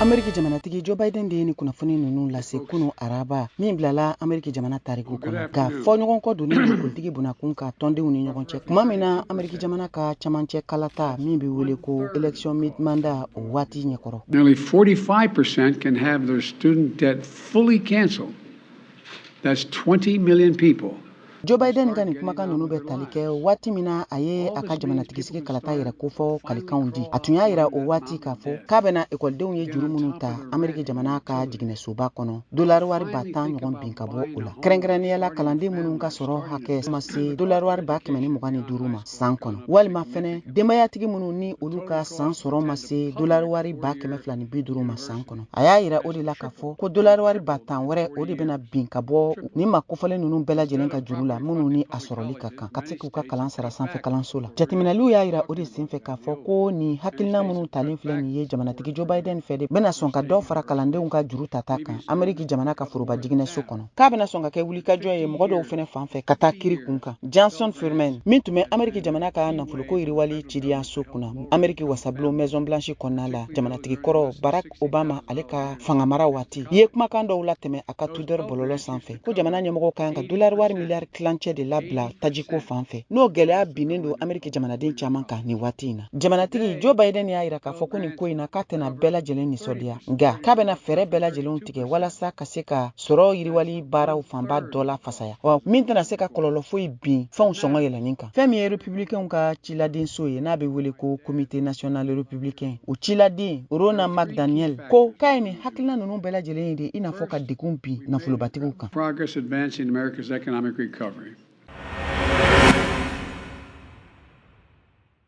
Ameriki Jamanatigi Joe Biden de ni kunnafoni nunu lase kunu araba min bilala Ameriki jamana tariku kono ka fɔ ɲɔgɔn kɔ doni kuntigi bunakun ka tɔndenw ni ɲɔgɔn cɛ kuma min na Ameriki jamana ka caman cɛ kalata min bi wele ko election mid-mandat o waati ɲɛkɔrɔ. Nearly 45% can have their student debt fully canceled. That's 20 million people. Joe Biden ka ni kumakan nunu bɛ tali kɛ waati min na a ye a ka jamanatigisi kalata yɛrɛ ko fɔ kalikanw di. A tun y'a yira o waati k'a fɔ k'a bɛna ekɔlidenw ye juru minnu ta Ameriki jamana ka jiginɛsoba kɔnɔ dolari wari 10,000 ɲɔgɔn bin ka bɔ o la. Kɛrɛnkɛrɛnniyala kalanden minnu ka sɔrɔ hakɛ ma se dolari wari 125,000 ma san kɔnɔ. Walima fɛnɛ denbayatigi minnu ni olu ka san sɔrɔ ma se dolari wari 250,000 ma san kɔnɔ. A y'a yira o de la k'a fɔ ko dolari wari 10,000 wɛrɛ o de bɛna bin ka bɔ ni ma kofɔlen ninnu bɛɛ lajɛlen ka juru la minnu ni a sɔrɔli ka kan ka se k'u ka kalan sara sanfɛ kalanso la. Jateminɛliw y'a yira o de senfɛ k'a fɔ ko ni hakilina minnu talen filɛ nin ye jamanatigi Joe Biden fɛ de bɛna sɔn ka dɔ fara kalandenw ka juru tata kan Ameriki jamana ka foroba jiginɛso kɔnɔ. K'a bɛna sɔn ka kɛ wulikajɔ ye mɔgɔ dɔw fɛnɛ fan fɛ ka taa kiri kun kan. Johnson Firmin min tun bɛ Ameriki jamana ka nafoloko yiriwali cidiya so kunna Ameriki wasabulon Maison Blanche kɔnɔna la jamanatigi kɔrɔ Barack Obama ale ka fangamara waati ye kumakan dɔw latɛmɛ a ka Twitter bɔlɔlɔ sanfɛ ko jamana ɲɛmɔgɔ kan ka dolari wari miliyari tilancɛ de labila tajiko fan fɛ n'o gɛlɛya binnen don Ameriki jamanaden caman kan ni waati in na. Jamanatigi Joe Biden y'a yira k'a fɔ ko nin ko in na k'a tɛna bɛɛ lajɛlen nisɔndiya nka k'a bɛna fɛɛrɛ bɛɛ lajɛlenw tigɛ walasa ka se ka sɔrɔ yiriwali baaraw fanba dɔ la fasaya min tɛna se ka kɔlɔlɔ foyi bin fɛnw sɔngɔ yɛlɛnin kan. Fɛn min ye républicainw ka ciladenso ye n'a bɛ wele ko comité national républicain o ciladen Rona McDaniel ko k'a ye nin hakilina ninnu bɛɛ lajɛlen ye de i n'a fɔ ka degun bin nafolobatigiw kan. Progress advancing America's economic recovery.